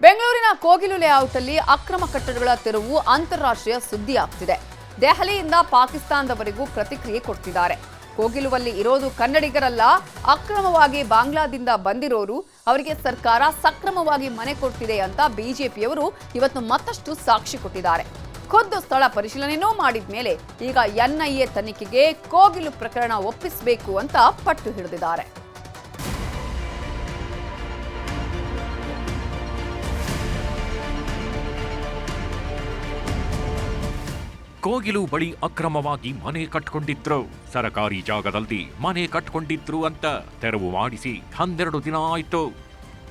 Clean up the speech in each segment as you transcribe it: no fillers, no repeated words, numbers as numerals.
ಬೆಂಗಳೂರಿನ ಕೋಗಿಲು ಲೇಔಟ್ನಲ್ಲಿ ಅಕ್ರಮ ಕಟ್ಟಡಗಳ ತೆರವು ಅಂತಾರಾಷ್ಟ್ರೀಯ ಸುದ್ದಿಯಾಗ್ತಿದೆ. ದೆಹಲಿಯಿಂದ ಪಾಕಿಸ್ತಾನದವರೆಗೂ ಪ್ರತಿಕ್ರಿಯೆ ಕೊಡ್ತಿದ್ದಾರೆ. ಕೋಗಿಲುವಲ್ಲಿ ಇರೋದು ಕನ್ನಡಿಗರಲ್ಲ, ಅಕ್ರಮವಾಗಿ ಬಾಂಗ್ಲಾದಿಂದ ಬಂದಿರೋರು. ಅವರಿಗೆ ಸರ್ಕಾರ ಸಕ್ರಮವಾಗಿ ಮನೆ ಕೊಡ್ತಿದೆ ಅಂತ ಬಿಜೆಪಿಯವರು ಇವತ್ತು ಮತ್ತಷ್ಟು ಸಾಕ್ಷಿ ಕೊಟ್ಟಿದ್ದಾರೆ. ಖುದ್ದು ಸ್ಥಳ ಪರಿಶೀಲನೆಯೂ ಮಾಡಿದ ಮೇಲೆ ಈಗ ಎನ್ಐಎ ತನಿಖೆಗೆ ಕೋಗಿಲು ಪ್ರಕರಣ ಒಪ್ಪಿಸಬೇಕು ಅಂತ ಪಟ್ಟು ಹಿಡಿದಿದ್ದಾರೆ. ಕೋಗಿಲು ಬಳಿ ಅಕ್ರಮವಾಗಿ ಮನೆ ಕಟ್ಕೊಂಡಿದ್ರು, ಸರಕಾರಿ ಜಾಗದಲ್ಲಿ ಮನೆ ಕಟ್ಕೊಂಡಿದ್ರು ಅಂತ ತೆರವು ಮಾಡಿಸಿ 12 ದಿನ ಆಯ್ತು.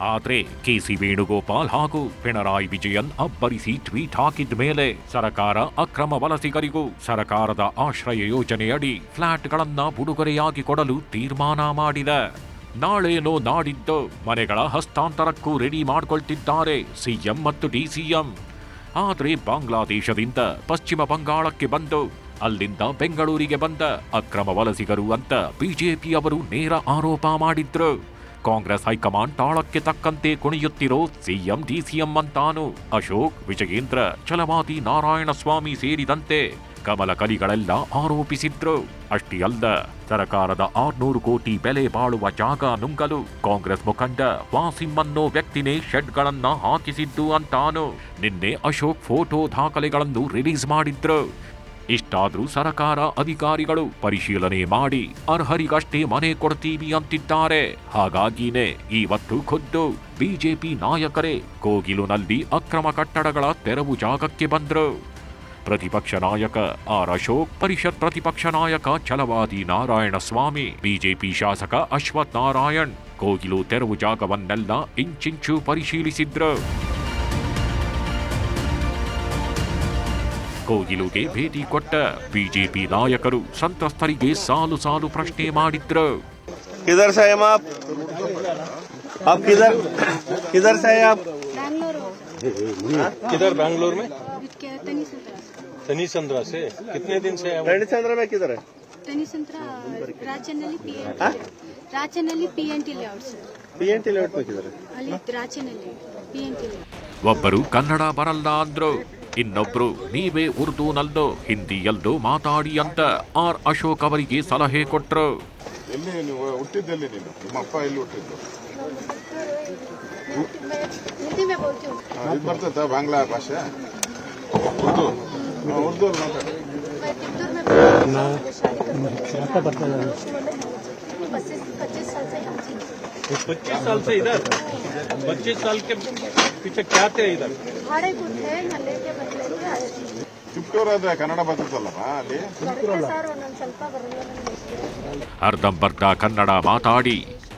ಆದ್ರೆ ಕೆಸಿ ವೇಣುಗೋಪಾಲ್ ಹಾಗೂ ಪಿಣರಾಯಿ ವಿಜಯನ್ ಅಬ್ಬರಿಸಿ ಟ್ವೀಟ್ ಹಾಕಿದ ಮೇಲೆ ಸರ್ಕಾರ ಅಕ್ರಮ ವಲಸಿಗರಿಗೂ ಸರ್ಕಾರದ ಆಶ್ರಯ ಯೋಜನೆಯಡಿ ಫ್ಲಾಟ್ಗಳನ್ನ ಉಡುಗೊರೆಯಾಗಿ ಕೊಡಲು ತೀರ್ಮಾನ ಮಾಡಿದೆ. ನಾಳೇನೋ ನಾಡಿದ್ದು ಮನೆಗಳ ಹಸ್ತಾಂತರಕ್ಕೂ ರೆಡಿ ಮಾಡ್ಕೊಳ್ತಿದ್ದಾರೆ ಸಿಎಂ ಮತ್ತು ಡಿಸಿಎಂ. ಆದರೆ ಬಾಂಗ್ಲಾದೇಶದಿಂದ ಪಶ್ಚಿಮ ಬಂಗಾಳಕ್ಕೆ ಬಂದು ಅಲ್ಲಿಂದ ಬೆಂಗಳೂರಿಗೆ ಬಂದ ಅಕ್ರಮ ವಲಸಿಗರು ಅಂತ ಬಿಜೆಪಿಯವರು ನೇರ ಆರೋಪ ಮಾಡಿದ್ರು. ಕಾಂಗ್ರೆಸ್ ಹೈಕಮಾಂಡ್ ತಾಳಕ್ಕೆ ತಕ್ಕಂತೆ ಕುಣಿಯುತ್ತಿರೋ ಸಿಎಂ ಡಿಸಿಎಂ ಅಂತಾನು ಅಶೋಕ್, ವಿಜಯೇಂದ್ರ, ಛಲವಾದಿ ನಾರಾಯಣಸ್ವಾಮಿ ಸೇರಿದಂತೆ ಕಮಲ ಕಲಿಗಳೆಲ್ಲ ಆರೋಪಿಸಿದ್ರು. ಅಷ್ಟೇ ಅಲ್ಲ, ಸರ್ಕಾರದ 600 ಕೋಟಿ ಬೆಲೆ ಬಾಳುವ ಜಾಗ ನುಂಗಲು ಕಾಂಗ್ರೆಸ್ ಮುಖಂಡ ವಾಸಿಂ ಅನ್ನೋ ವ್ಯಕ್ತಿನೇ ಶೆಡ್ಗಳನ್ನ ಹಾಕಿಸಿದ್ದು ಅಂತಾನು ನಿನ್ನೆ ಅಶೋಕ್ ಫೋಟೋ ದಾಖಲೆಗಳನ್ನು ರಿಲೀಸ್ ಮಾಡಿದ್ರು. ಇಷ್ಟಾದ್ರೂ ಸರ್ಕಾರ ಅಧಿಕಾರಿಗಳು ಪರಿಶೀಲನೆ ಮಾಡಿ ಅರ್ಹರಿಗಷ್ಟೇ ಮನೆ ಕೊಡ್ತೀವಿ ಅಂತಿದ್ದಾರೆ. ಹಾಗಾಗಿನೇ ಇವತ್ತು ಖುದ್ದು ಬಿಜೆಪಿ ನಾಯಕರೇ ಕೋಗಿಲುನಲ್ಲಿ ಅಕ್ರಮ ಕಟ್ಟಡಗಳ ತೆರವು ಜಾಗಕ್ಕೆ ಬಂದ್ರು. ಪ್ರತಿಪಕ್ಷ ನಾಯಕ ಆರ್ ಅಶೋಕ್, ಪರಿಷತ್ ಪ್ರತಿಪಕ್ಷ ನಾಯಕ ಛಲವಾದಿ ನಾರಾಯಣಸ್ವಾಮಿ, ಬಿಜೆಪಿ ಶಾಸಕ ಅಶ್ವಥ್ ನಾರಾಯಣ್ ಕೋಗಿಲು ತೆರವು ಜಾಗವನ್ನೆಲ್ಲ ಇಂಚಿಂಚು ಪರಿಶೀಲಿಸಿದ್ರು. ಕೋಗಿಲುಗೆ ಭೇಟಿ ಕೊಟ್ಟ ಬಿಜೆಪಿ ನಾಯಕರು ಸಂತ್ರಸ್ತರಿಗೆ ಸಾಲು ಸಾಲು ಪ್ರಶ್ನೆ ಮಾಡಿದ್ರು. किधर से हैं आप किधर से हैं आप? किधर बैंगलोर में? तनीसंद्रा से कितने दिन से हैं? तनीसंद्रा में किधर है? Thanisandra Rachenahalli PNT layout sir. PNT layout में किधर है? ಅಲ್ಲಿ ರಾಚನಲ್ಲಿ ಪीएनटी लेआउट. ಒಬ್ಬರು ಕನ್ನಡ ಬರಲ್ಲ ಅಂದ್ರು, ಇನ್ನೊಬ್ರು ನೀವೇ ಉರ್ದೂನಲ್ಲೋ ಹಿಂದಿಯಲ್ಲೋ ಮಾತಾಡಿ ಅಂತ ಆರ್ ಅಶೋಕ್ ಅವರಿಗೆ ಸಲಹೆ ಕೊಟ್ರು. ಎಲ್ಲಿ ನೀವು ಹುಟ್ಟಿದ್ದೆಲ್ಲಿ? ನಿಮ್ಮ ಅಪ್ಪ ಎಲ್ಲಿ ಹುಟ್ಟಿದ್ದು? ಹಿಂದಿ ಮೇ ಬೋಲ್ತಿ ಹೂಂ. ಇದು ಬರ್ತೈತಾ ಬಾಂಗ್ಲಾ ಭಾಷೆ? ಉರ್ದು ಉರ್ದು ಮಾತಾಡಿ. 25 साल से इधर 25 साल के पीछे क्या थे इधर? भाड़े को थे न लेके बदले आए थे. ಚಿಕ್ಕವರಾದ್ರೆ ಕನ್ನಡ ಬರ್ತದಲ್ಲಮ್ಮ ಅಲ್ಲಿ? ಸರ್ ಒಂದೊಂದು ಸ್ವಲ್ಪ ಬರಲ್ಲ. ಅರ್ಧಂಬರ್ಧ ಕನ್ನಡ ಮಾತಾಡಿ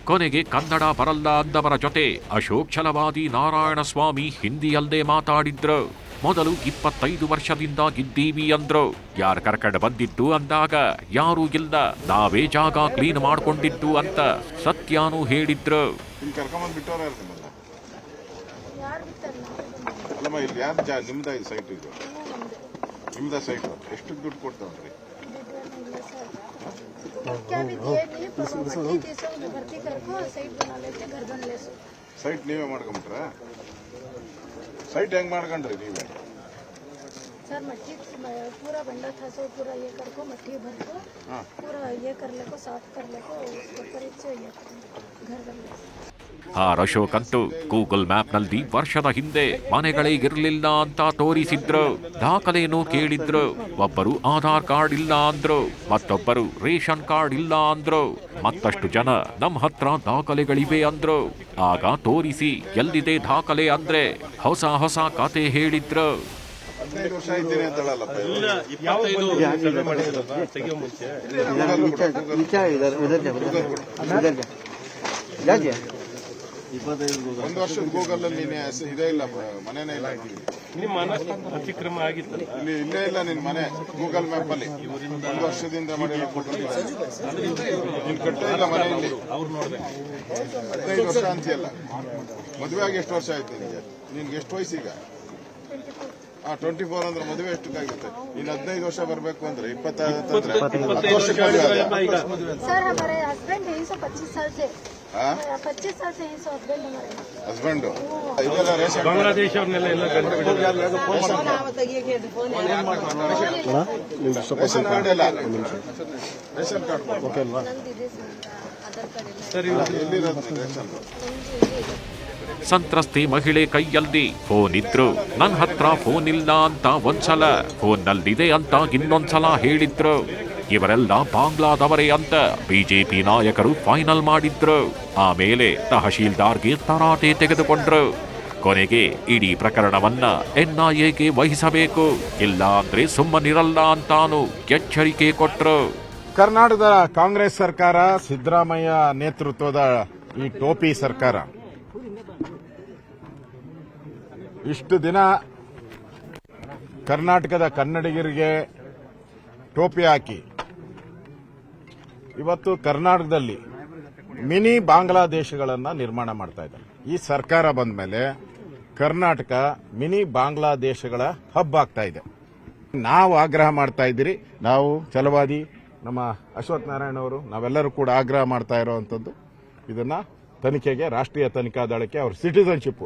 ಕೊನೆಗೆ ಕನ್ನಡ ಬರಲ್ಲ ಅಂದವರ ಜೊತೆ ಅಶೋಕ್, ಛಲವಾದಿ ನಾರಾಯಣಸ್ವಾಮಿ ಹಿಂದಿಯಲ್ಲದೆ ಮಾತಾಡಿದ್ರು. ಮೊದಲು 25 ವರ್ಷದಿಂದ ಇದ್ದೀವಿ ಅಂದ್ರು. ಯಾರು ಕರ್ಕಂಡು ಬಂದಿದ್ದು ಅಂದಾಗ ಯಾರೂ ಇಲ್ಲ, ನಾವೇ ಜಾಗ ಕ್ಲೀನ್ ಮಾಡ್ಕೊಂಡಿದ್ದು ಅಂತ ಸತ್ಯಾನು ಹೇಳಿದ್ರು. ಇಲ್ಲಿ ಕರ್ಕೊಂಬಂದು ಬಿಟ್ಟವ್ರ ಇರ್ತೀನಲ್ಲ? ಯಾರು ಬಿಡ್ತಾರಲ್ಲ? ಅಲ್ಲಮ್ಮ, ಇಲ್ಲಿ ಯಾರು ನಿಮ್ದ ಇದು ಸೈಟ್? ಇದು ನಿಮ್ದ ಸೈಟ್? ಎಷ್ಟು ದುಡ್ಡು ಕೊಡ್ತಾವ್ರಿ? ಸೈಟ್ ನೀವೇ ಮಾಡ್ಕೊಂಬಿಟ್ರ? ಸೈಟ್ ಹೆಂಗ್ ಮಾಡ್ಕೊಂಡ್ರಿ ನೀವೇ? सर मट्टी पूरा बंदा था, सो पूरा ये कर को मट्टी भर को पूरा ये कर ले को साफ कर ले को उसको परिचय ये घर बन ले. ಆರ್ ಅಶೋಕ್ ಅಂತೂ ಗೂಗಲ್ ಮ್ಯಾಪ್ನಲ್ಲಿ ವರ್ಷದ ಹಿಂದೆ ಮನೆಗಳೇ ಇರಲಿಲ್ಲ ಅಂತ ತೋರಿಸಿದ್ರು. ದಾಖಲೆಯನ್ನು ಕೇಳಿದ್ರು. ಒಬ್ಬರು ಆಧಾರ್ ಕಾರ್ಡ್ ಇಲ್ಲ ಅಂದ್ರು, ಮತ್ತೊಬ್ಬರು ರೇಷನ್ ಕಾರ್ಡ್ ಇಲ್ಲ ಅಂದ್ರು, ಮತ್ತಷ್ಟು ಜನ ನಮ್ಮ ಹತ್ರ ದಾಖಲೆಗಳಿವೆ ಅಂದ್ರು. ಆಗ ತೋರಿಸಿ ಎಲ್ಲಿದೆ ದಾಖಲೆ ಅಂದ್ರೆ ಹೊಸ ಹೊಸ ಕತೆ ಹೇಳಿದ್ರು. 15 ವರ್ಷ ಇದ್ದೀನಿ ಅಂತ ಹೇಳಲ್ಲಪ್ಪ. ಒಂದು ವರ್ಷದ ಗೂಗಲ್ ಅಲ್ಲಿ ಇದೇ ಇಲ್ಲ, ಮನೆನೇ ಇಲ್ಲ. ನಿಮ್ಮ ಅತಿಕ್ರಮ ಆಗಿತ್ತು ಇಲ್ಲಿ ಇಲ್ಲೇ ಇಲ್ಲ ನಿನ್ ಮನೆ ಗೂಗಲ್ ಮ್ಯಾಪ್ ಅಲ್ಲಿ. 1 ವರ್ಷದಿಂದ ಮಾಡಿರೋ ಫೋಟೋ ನೀನ್ ಕಟ್ಟೇ ಇಲ್ಲ ಮನೆಯಲ್ಲಿ. 15 ವರ್ಷ ಅಂತೀಯಲ್ಲ. ಮದುವೆ ಆಗಿ ಎಷ್ಟು ವರ್ಷ ಆಯ್ತು ನಿನ್ಗೆ? ನಿನ್ಗೆ ಎಷ್ಟು ವಯಸ್ಸೀಗ? 24 ಅಂದ್ರೆ ಮದುವೆ ಎಷ್ಟಕ್ಕಾಗುತ್ತೆ? ನೀನ್ 15 ವರ್ಷ ಬರ್ಬೇಕು ಅಂದ್ರೆ 20 ವರ್ಷ. सर हमारे हस्बैंड 25 साल से 25 साल से हैं सो हस्बैंड हमारे ಹಸ್ಬೆಂಡ್ ಇದೆಲ್ಲ ರೇಷನ್ ಬಾಂಗ್ಲಾದೇಶ ಅವ್ರನ್ನೆಲ್ಲ ರೇಷನ್ ಕಾರ್ಡ್ ಎಲ್ಲ ರೇಷನ್ ಕಾರ್ಡ್ ಓಕೆ ಅಲ್ವಾ? ನಂದಿದೆ ಆಧಾರ್ ಕಾರ್ಡ್ ಇಲ್ಲ ಸರಿ, ಎಲ್ಲಿರೋದು ರೇಷನ್? ಸಂತ್ರಸ್ತೆ ಮಹಿಳೆ ಕೈಯಲ್ಲಿ ಫೋನ್ ಇದ್ರು ನನ್ನ ಹತ್ರ ಫೋನ್ ಇಲ್ಲ ಅಂತ ಒಂದ್ಸಲ, ಫೋನ್ನಲ್ಲಿದೆ ಅಂತ ಇನ್ನೊಂದ್ಸಲ ಹೇಳಿದ್ರು. ಇವರೆಲ್ಲ ಬಾಂಗ್ಲಾದವರೇ ಅಂತ ಬಿಜೆಪಿ ನಾಯಕರು ಫೈನಲ್ ಮಾಡಿದ್ರು. ಆಮೇಲೆ ತಹಶೀಲ್ದಾರ್ಗೆ ತರಾಟೆ ತೆಗೆದುಕೊಂಡ್ರು. ಕೊನೆಗೆ ಇಡೀ ಪ್ರಕರಣವನ್ನ NIAಗೆ ವಹಿಸಬೇಕು, ಇಲ್ಲ ಅಂದ್ರೆ ಸುಮ್ಮನಿರಲ್ಲ ಅಂತಾನು ಎಚ್ಚರಿಕೆ ಕೊಟ್ರು. ಕರ್ನಾಟಕದ ಕಾಂಗ್ರೆಸ್ ಸರ್ಕಾರ, ಸಿದ್ದರಾಮಯ್ಯ ನೇತೃತ್ವದ ಈ ಟೋಪಿ ಸರ್ಕಾರ ಇಷ್ಟು ದಿನ ಕರ್ನಾಟಕದ ಕನ್ನಡಿಗರಿಗೆ ಟೋಪಿ ಹಾಕಿ ಇವತ್ತು ಕರ್ನಾಟಕದಲ್ಲಿ ಮಿನಿ ಬಾಂಗ್ಲಾದೇಶಗಳನ್ನು ನಿರ್ಮಾಣ ಮಾಡ್ತಾ ಇದ್ದಾರೆ. ಈ ಸರ್ಕಾರ ಬಂದ ಮೇಲೆ ಕರ್ನಾಟಕ ಮಿನಿ ಬಾಂಗ್ಲಾದೇಶಗಳ ಹಬ್ ಆಗ್ತಾ ಇದೆ. ನಾವು ಆಗ್ರಹ ಮಾಡ್ತಾ ಇದ್ದೀರಿ, ನಾವು ಛಲವಾದಿ ನಮ್ಮ ಅಶ್ವಥ್ ನಾರಾಯಣ ಅವರು ನಾವೆಲ್ಲರೂ ಕೂಡ ಆಗ್ರಹ ಮಾಡ್ತಾ ಇರೋವಂಥದ್ದು, ಇದನ್ನ ತನಿಖೆಗೆ, ರಾಷ್ಟ್ರೀಯ ತನಿಖಾ ದಳಕ್ಕೆ ಅವ್ರ ಸಿಟಿಸನ್ಶಿಪ್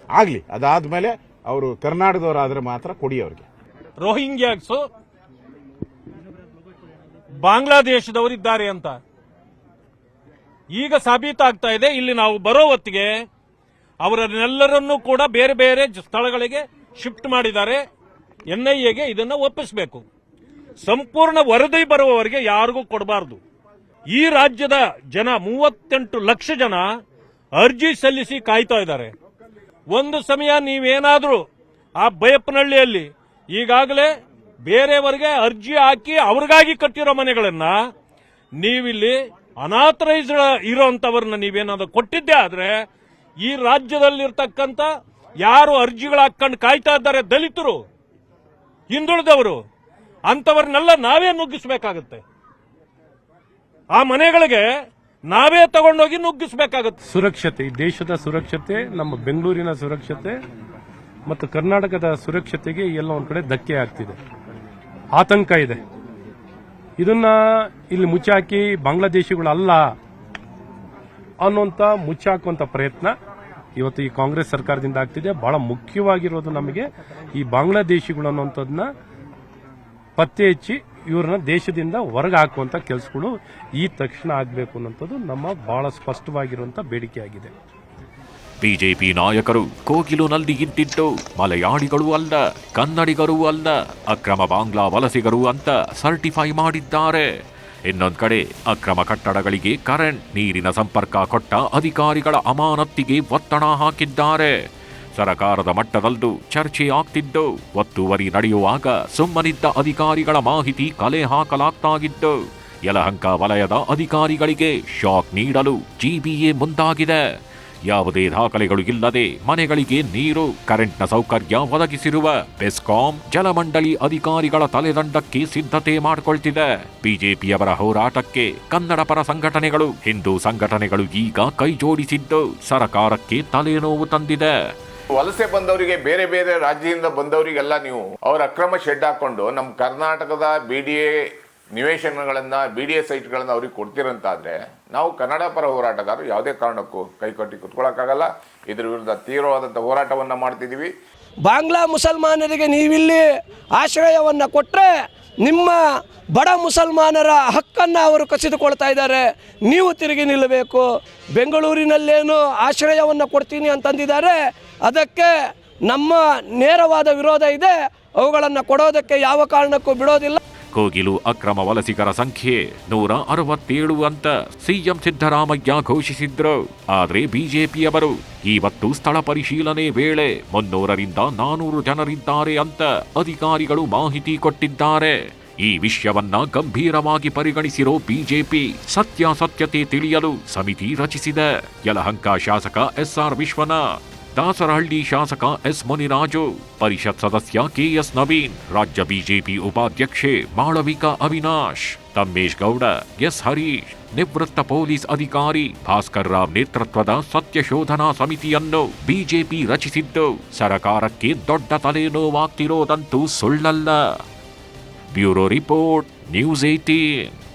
ಆಗಲಿ, ಅದಾದ್ಮೇಲೆ ಅವರು ಕರ್ನಾಟಕದವರಾದ್ರೆ ಮಾತ್ರ ಕೊಡಿ ಅವ್ರಿಗೆ. ರೋಹಿಂಗ್ಯಾಕ್ಸ್ ಬಾಂಗ್ಲಾದೇಶದವರಿದ್ದಾರೆ ಅಂತ ಈಗ ಸಾಬೀತಾಗ್ತಾ ಇದೆ. ಇಲ್ಲಿ ನಾವು ಬರೋ ಹೊತ್ತಿಗೆ ಅವರನ್ನೆಲ್ಲರನ್ನೂ ಕೂಡ ಬೇರೆ ಬೇರೆ ಸ್ಥಳಗಳಿಗೆ ಶಿಫ್ಟ್ ಮಾಡಿದ್ದಾರೆ. NIAಗೆ ಇದನ್ನ ಒಪ್ಪಿಸಬೇಕು. ಸಂಪೂರ್ಣ ವರದಿ ಬರುವವರೆಗೆ ಯಾರಿಗೂ ಕೊಡಬಾರದು. ಈ ರಾಜ್ಯದ ಜನ 38 ಲಕ್ಷ ಜನ ಅರ್ಜಿ ಸಲ್ಲಿಸಿ ಕಾಯ್ತಾ ಇದ್ದಾರೆ. ಒಂದು ಸಮಯ ನೀವೇನಾದ್ರೂ ಆ ಬೈಯಪ್ಪನಹಳ್ಳಿಯಲ್ಲಿ ಈಗಾಗಲೇ ಬೇರೆಯವರಿಗೆ ಅರ್ಜಿ ಹಾಕಿ ಅವ್ರಿಗಾಗಿ ಕಟ್ಟಿರೋ ಮನೆಗಳನ್ನ ನೀವಿಲ್ಲಿ ಅನಾಥರೈಸ್ಡ್ ಇರೋಂಥವ್ರನ್ನ ನೀವೇನಾದ್ರೂ ಕೊಟ್ಟಿದ್ದೆ ಆದ್ರೆ ಈ ರಾಜ್ಯದಲ್ಲಿರ್ತಕ್ಕಂಥ ಯಾರು ಅರ್ಜಿಗಳು ಹಾಕೊಂಡು ಕಾಯ್ತಾ ಇದ್ದಾರೆ, ದಲಿತರು, ಹಿಂದುಳಿದವರು, ಅಂತವರನ್ನೆಲ್ಲ ನಾವೇ ನುಗ್ಗಿಸಬೇಕಾಗುತ್ತೆ. ಆ ಮನೆಗಳಿಗೆ ನಾವೇ ತಗೊಂಡೋಗಿ ನುಗ್ಗಿಸಬೇಕಾಗುತ್ತೆ. ಸುರಕ್ಷತೆ, ಈ ದೇಶದ ಸುರಕ್ಷತೆ, ನಮ್ಮ ಬೆಂಗಳೂರಿನ ಸುರಕ್ಷತೆ ಮತ್ತು ಕರ್ನಾಟಕದ ಸುರಕ್ಷತೆಗೆ ಎಲ್ಲ ಒಂದ್ ಕಡೆ ಧಕ್ಕೆ ಆಗ್ತಿದೆ, ಆತಂಕ ಇದೆ. ಇದನ್ನ ಇಲ್ಲಿ ಮುಚ್ಚಾಕಿ ಬಾಂಗ್ಲಾದೇಶಿಗಳಲ್ಲ ಅನ್ನುವಂತ ಮುಚ್ಚಾಕುವಂತ ಪ್ರಯತ್ನ ಇವತ್ತು ಈ ಕಾಂಗ್ರೆಸ್ ಸರ್ಕಾರದಿಂದ ಆಗ್ತಿದೆ. ಬಹಳ ಮುಖ್ಯವಾಗಿರೋದು ನಮಗೆ ಈ ಬಾಂಗ್ಲಾದೇಶಿಗಳು ಅನ್ನುವಂಥದ್ದನ್ನ ಪತ್ತೆ ಹಚ್ಚಿ ಇವ್ರನ್ನ ದೇಶದಿಂದ ಹೊರಗೆ ಹಾಕುವಂತ ಕೆಲಸಗಳು ಈ ತಕ್ಷಣ ಆಗಬೇಕು ಅನ್ನೋಂಥದ್ದು ನಮ್ಮ ಬಹಳ ಸ್ಪಷ್ಟವಾಗಿರುವಂತ ಬೇಡಿಕೆಯಾಗಿದೆ. ಬಿಜೆಪಿ ನಾಯಕರು ಕೋಗಿಲುನಲ್ಲಿ ಇದ್ದಿದ್ದು ಮಲಯಾಳಿಗಳು ಅಲ್ಲ, ಕನ್ನಡಿಗರೂ ಅಲ್ಲ, ಅಕ್ರಮ ಬಾಂಗ್ಲಾ ವಲಸಿಗರು ಅಂತ ಸರ್ಟಿಫೈ ಮಾಡಿದ್ದಾರೆ. ಇನ್ನೊಂದ್ ಕಡೆ ಅಕ್ರಮ ಕಟ್ಟಡಗಳಿಗೆ ಕರೆಂಟ್, ನೀರಿನ ಸಂಪರ್ಕ ಕೊಟ್ಟ ಅಧಿಕಾರಿಗಳ ಅಮಾನತ್ತಿಗೆ ಒತ್ತಡ ಹಾಕಿದ್ದಾರೆ. ಸರಕಾರದ ಮಟ್ಟದಲ್ಲೂ ಚರ್ಚೆ ಆಗ್ತಿದ್ದು, ಒತ್ತುವರಿ ನಡೆಯುವಾಗ ಸುಮ್ಮನಿದ್ದ ಅಧಿಕಾರಿಗಳ ಮಾಹಿತಿ ಕಲೆ ಹಾಕಲಾಗ್ತಾಗಿದ್ದು, ಯಲಹಂಕ ವಲಯದ ಅಧಿಕಾರಿಗಳಿಗೆ ಶಾಕ್ ನೀಡಲು GBA ಮುಂದಾಗಿದೆ. ಯಾವುದೇ ದಾಖಲೆಗಳು ಇಲ್ಲದೆ ಮನೆಗಳಿಗೆ ನೀರು, ಕರೆಂಟ್ನ ಸೌಕರ್ಯ ಒದಗಿಸಿರುವ ಬೆಸ್ಕಾಂ, ಜಲಮಂಡಳಿ ಅಧಿಕಾರಿಗಳ ತಲೆದಂಡಕ್ಕೆ ಸಿದ್ಧತೆ ಮಾಡಿಕೊಳ್ತಿದೆ. ಬಿಜೆಪಿಯವರ ಹೋರಾಟಕ್ಕೆ ಕನ್ನಡ ಪರ ಸಂಘಟನೆಗಳು, ಹಿಂದೂ ಸಂಘಟನೆಗಳು ಈಗ ಕೈ ಜೋಡಿಸಿದ್ದು ಸರಕಾರಕ್ಕೆ ತಲೆನೋವು ತಂದಿದೆ. ವಲಸೆ ಬಂದವರಿಗೆ, ಬೇರೆ ಬೇರೆ ರಾಜ್ಯದಿಂದ ಬಂದವರಿಗೆಲ್ಲ ನೀವು ಅವರ ಅಕ್ರಮ ಶೆಡ್ ಹಾಕೊಂಡು ನಮ್ಮ ಕರ್ನಾಟಕದ BDA ನಿವೇಶನಗಳನ್ನ, BDA ಸೈಟ್ಗಳನ್ನ ಅವ್ರಿಗೆ ಕೊಡ್ತಿರಂತಾದ್ರೆ ನಾವು ಕನ್ನಡ ಪರ ಹೋರಾಟಗಾರರು ಯಾವುದೇ ಕಾರಣಕ್ಕೂ ಕೈಕಟ್ಟಿ ಕುತ್ಕೊಳ್ಳೋಕ್ಕಾಗಲ್ಲ. ಇದ್ರ ವಿರುದ್ಧ ತೀವ್ರವಾದಂಥ ಹೋರಾಟವನ್ನ ಮಾಡ್ತಿದ್ದೀವಿ. ಬಾಂಗ್ಲಾ ಮುಸಲ್ಮಾನರಿಗೆ ನೀವಿಲ್ಲಿ ಆಶ್ರಯವನ್ನು ಕೊಟ್ಟರೆ ನಿಮ್ಮ ಬಡ ಮುಸಲ್ಮಾನರ ಹಕ್ಕನ್ನು ಅವರು ಕಸಿದುಕೊಳ್ತಾ ಇದ್ದಾರೆ. ನೀವು ತಿರುಗಿ ನಿಲ್ಲಬೇಕು. ಬೆಂಗಳೂರಿನಲ್ಲೇನು ಆಶ್ರಯವನ್ನು ಕೊಡ್ತೀನಿ ಅಂತಂದಿದ್ದಾರೆ, ಅದಕ್ಕೆ ನಮ್ಮ ನೇರವಾದ ವಿರೋಧ ಇದೆ. ಅವುಗಳನ್ನು ಕೊಡೋದಕ್ಕೆ ಯಾವ ಕಾರಣಕ್ಕೂ ಬಿಡೋದಿಲ್ಲ. ಕೋಗಿಲು ಅಕ್ರಮ ವಲಸಿಗರ ಸಂಖ್ಯೆ 167 ಅಂತ ಸಿಎಂ ಸಿದ್ದರಾಮಯ್ಯ ಘೋಷಿಸಿದ್ರು. ಆದ್ರೆ ಬಿಜೆಪಿಯವರು ಇವತ್ತು ಸ್ಥಳ ಪರಿಶೀಲನೆ ವೇಳೆ 300ರಿಂದ 400 ಜನರಿದ್ದಾರೆ ಅಂತ ಅಧಿಕಾರಿಗಳು ಮಾಹಿತಿ ಕೊಟ್ಟಿದ್ದಾರೆ. ಈ ವಿಷಯವನ್ನ ಗಂಭೀರವಾಗಿ ಪರಿಗಣಿಸಿರೋ ಬಿಜೆಪಿ ಸತ್ಯಾಸತ್ಯತೆ ತಿಳಿಯಲು ಸಮಿತಿ ರಚಿಸಿದೆ. ಯಲಹಂಕ ಶಾಸಕ SR ವಿಶ್ವನಾಥ್, ದಾಸರಹಳ್ಳಿ ಶಾಸಕ S ಮುನಿರಾಜು, ಪರಿಷತ್ ಸದಸ್ಯ KS ನವೀನ್, ರಾಜ್ಯ ಬಿಜೆಪಿ ಉಪಾಧ್ಯಕ್ಷೆ ಮಾಳವಿಕಾ ಅವಿನಾಶ್, ತಮ್ಮೇಶ್ ಗೌಡ, S ಹರೀಶ್, ನಿವೃತ್ತ ಪೊಲೀಸ್ ಅಧಿಕಾರಿ ಭಾಸ್ಕರ್ ರಾವ್ ನೇತೃತ್ವದ ಸತ್ಯಶೋಧನಾ ಸಮಿತಿಯನ್ನು ಬಿಜೆಪಿ ರಚಿಸಿದ್ದು ಸರಕಾರಕ್ಕೆ ದೊಡ್ಡ ತಲೆನೋವಾಗ್ತಿರೋದಂತೂ ಸುಳ್ಳಲ್ಲ. Bureau report, news 18.